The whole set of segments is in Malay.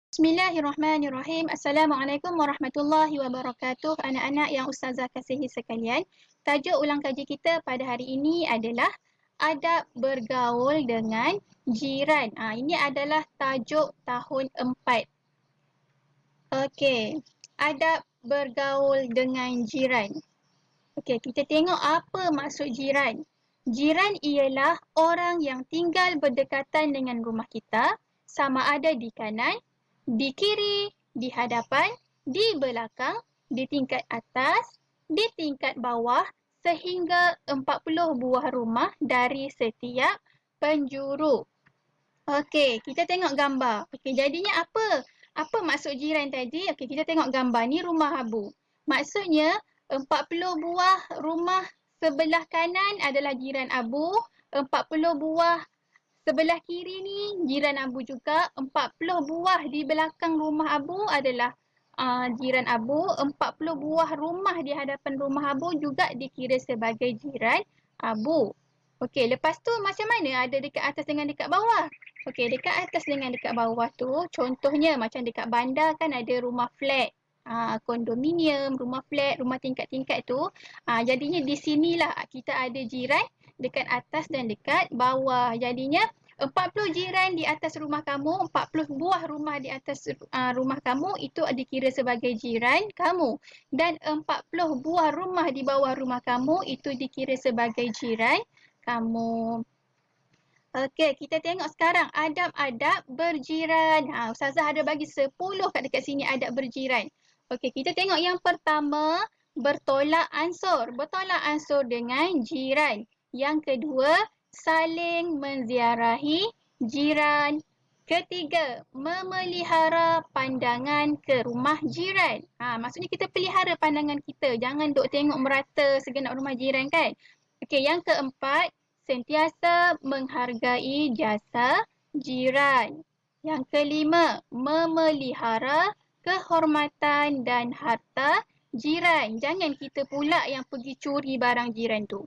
Bismillahirrahmanirrahim. Assalamualaikum warahmatullahi wabarakatuh. Anak-anak yang Ustazah kasihi sekalian. Tajuk ulang kaji kita pada hari ini adalah adab bergaul dengan jiran. Ini adalah tajuk tahun 4. Okey, adab bergaul dengan jiran. Okey, kita tengok apa maksud jiran. Jiran ialah orang yang tinggal berdekatan dengan rumah kita, sama ada di kanan, di kiri, di hadapan, di belakang, di tingkat atas, di tingkat bawah sehingga 40 buah rumah dari setiap penjuru. Okey, kita tengok gambar. Okey, jadinya apa? Apa maksud jiran tadi? Okey, kita tengok gambar. Ni rumah Abu. Maksudnya 40 buah rumah sebelah kanan adalah jiran Abu, 40 buah sebelah kiri ni jiran Abu juga, 40 buah di belakang rumah Abu adalah jiran Abu, 40 buah rumah di hadapan rumah Abu juga dikira sebagai jiran Abu. Okey, lepas tu macam mana ada dekat atas dengan dekat bawah? Okey, dekat atas dengan dekat bawah tu, contohnya macam dekat bandar kan ada rumah flat. Kondominium, rumah flat, rumah tingkat-tingkat tu. Jadinya di sinilah kita ada jiran dekat atas dan dekat bawah. Jadinya 40 jiran di atas rumah kamu, 40 buah rumah di atas rumah kamu itu dikira sebagai jiran kamu. Dan 40 buah rumah di bawah rumah kamu itu dikira sebagai jiran kamu. Okey, kita tengok sekarang adab-adab berjiran. Ustazah ada bagi 10 kat dekat sini adab berjiran. Okey, kita tengok yang pertama, bertolak ansur. Bertolak ansur dengan jiran. Yang kedua, saling menziarahi jiran. Ketiga, memelihara pandangan ke rumah jiran. Maksudnya kita pelihara pandangan kita. Jangan duk tengok merata segenap rumah jiran kan. Okey, yang keempat, sentiasa menghargai jasa jiran. Yang kelima, memelihara kehormatan dan harta jiran. Jangan kita pula yang pergi curi barang jiran tu.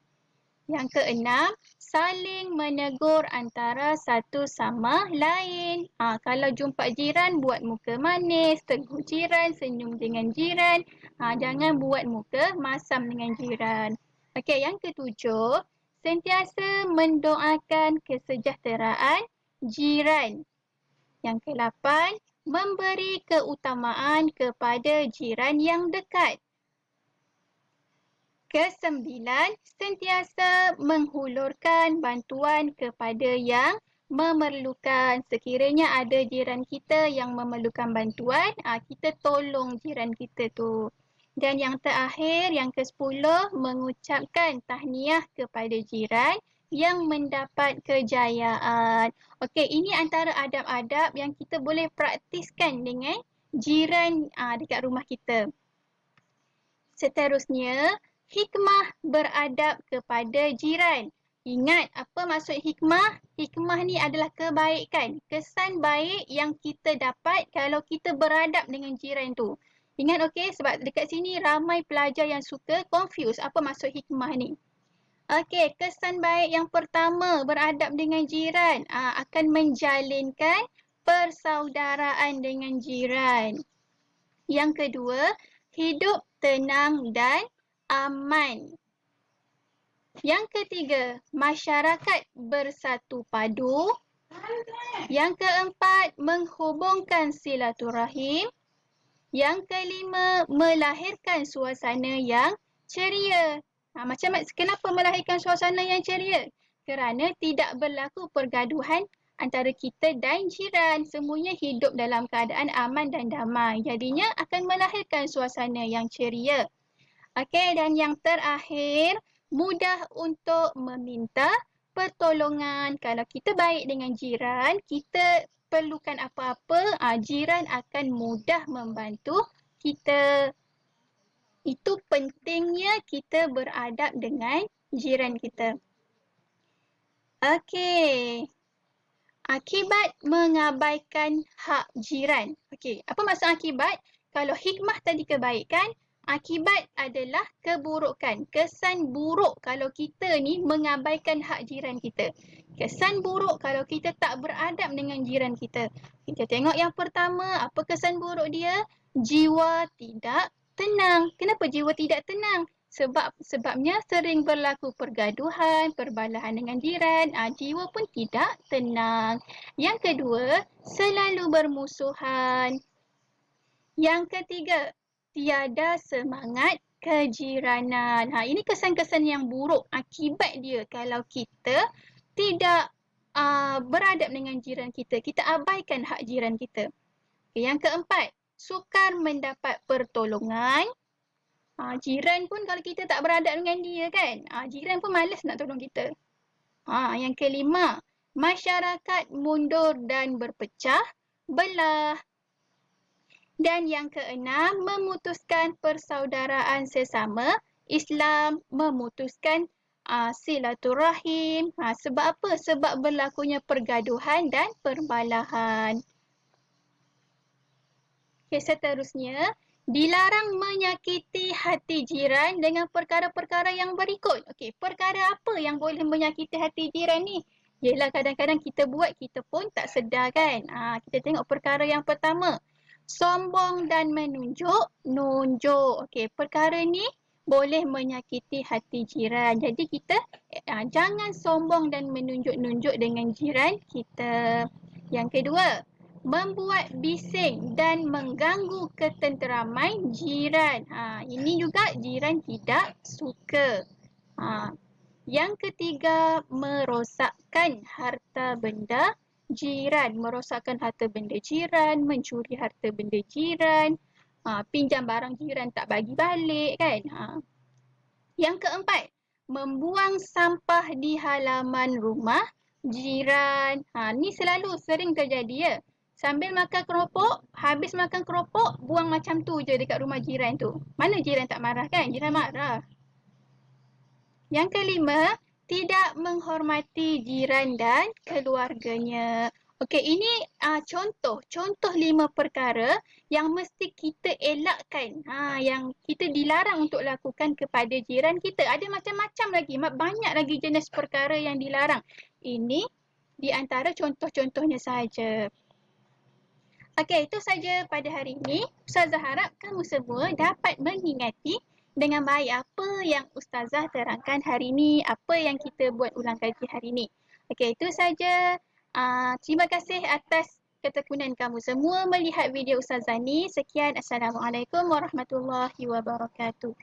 Yang keenam, saling menegur antara satu sama lain. Kalau jumpa jiran, buat muka manis, tegur jiran, senyum dengan jiran. Jangan buat muka masam dengan jiran. Okey, yang ketujuh, sentiasa mendoakan kesejahteraan jiran. Yang ke-8, memberi keutamaan kepada jiran yang dekat. Ke-9, sentiasa menghulurkan bantuan kepada yang memerlukan. Sekiranya ada jiran kita yang memerlukan bantuan, kita tolong jiran kita tu. Dan yang terakhir, yang ke-10, mengucapkan tahniah kepada jiran yang mendapat kejayaan. Okey, ini antara adab-adab yang kita boleh praktiskan dengan jiran dekat rumah kita. Seterusnya, hikmah beradab kepada jiran. Ingat apa maksud hikmah? Hikmah ni adalah kebaikan. Kesan baik yang kita dapat kalau kita beradab dengan jiran tu. Ingat okey, sebab dekat sini ramai pelajar yang suka confuse apa maksud hikmah ni. Okey, kesan baik yang pertama beradab dengan jiran akan menjalinkan persaudaraan dengan jiran. Yang kedua, hidup tenang dan aman. Yang ketiga, masyarakat bersatu padu. Yang keempat, menghubungkan silaturahim. Yang kelima, melahirkan suasana yang ceria. Kenapa melahirkan suasana yang ceria? Kerana tidak berlaku pergaduhan antara kita dan jiran. Semuanya hidup dalam keadaan aman dan damai. Jadinya akan melahirkan suasana yang ceria. Okey, dan yang terakhir, mudah untuk meminta pertolongan. Kalau kita baik dengan jiran, kita perlukan apa-apa, jiran akan mudah membantu kita. Itu pentingnya kita beradab dengan jiran kita. Okey. Akibat mengabaikan hak jiran. Okey, apa maksud akibat? Kalau hikmah tadi kebaikan, Akibat adalah keburukan. Kesan buruk kalau kita ni mengabaikan hak jiran kita. Kesan buruk kalau kita tak beradab dengan jiran kita. Kita tengok yang pertama, apa kesan buruk dia? Jiwa tidak tenang. Kenapa jiwa tidak tenang? Sebabnya sering berlaku pergaduhan, perbalahan dengan jiran. Jiwa pun tidak tenang. Yang kedua, selalu bermusuhan. Yang ketiga, tiada semangat kejiranan. Ini kesan-kesan yang buruk akibat dia kalau kita tidak beradab dengan jiran kita. Kita abaikan hak jiran kita. Okay, yang keempat, sukar mendapat pertolongan. Jiran pun kalau kita tak beradab dengan dia kan, jiran pun malas nak tolong kita. Yang kelima, masyarakat mundur dan berpecah belah. Dan yang keenam, memutuskan persaudaraan sesama. Islam memutuskan silaturahim. Sebab apa? Sebab berlakunya pergaduhan dan perbalahan. Okay, seterusnya, dilarang menyakiti hati jiran dengan perkara-perkara yang berikut. Okey, perkara apa yang boleh menyakiti hati jiran ni? Yelah, kadang-kadang kita buat, kita pun tak sedar kan. Kita tengok perkara yang pertama. Sombong dan menunjuk. Okey, perkara ni boleh menyakiti hati jiran. Jadi kita jangan sombong dan menunjuk-nunjuk dengan jiran kita. Yang kedua, membuat bising dan mengganggu ketenteraman jiran. Ini juga jiran tidak suka. Yang ketiga, merosakkan harta benda jiran. Merosakkan harta benda jiran, mencuri harta benda jiran, pinjam barang jiran tak bagi balik kan. Yang keempat, membuang sampah di halaman rumah jiran. Ni selalu sering terjadi ya. Sambil makan keropok, habis makan keropok, buang macam tu je dekat rumah jiran tu. Mana jiran tak marah kan? Jiran marah. Yang kelima, tidak menghormati jiran dan keluarganya. Okey, ini contoh 5 perkara yang mesti kita elakkan. Yang kita dilarang untuk lakukan kepada jiran kita. Ada macam-macam lagi, banyak lagi jenis perkara yang dilarang. Ini di antara contoh-contohnya sahaja. Okey, itu saja pada hari ini. Ustazah harap kamu semua dapat mengingati dengan baik apa yang Ustazah terangkan hari ini, apa yang kita buat ulang kaji hari ini. Okey, itu saja. Terima kasih atas ketekunan kamu semua melihat video Ustazah ni. Sekian, Assalamualaikum warahmatullahi wabarakatuh.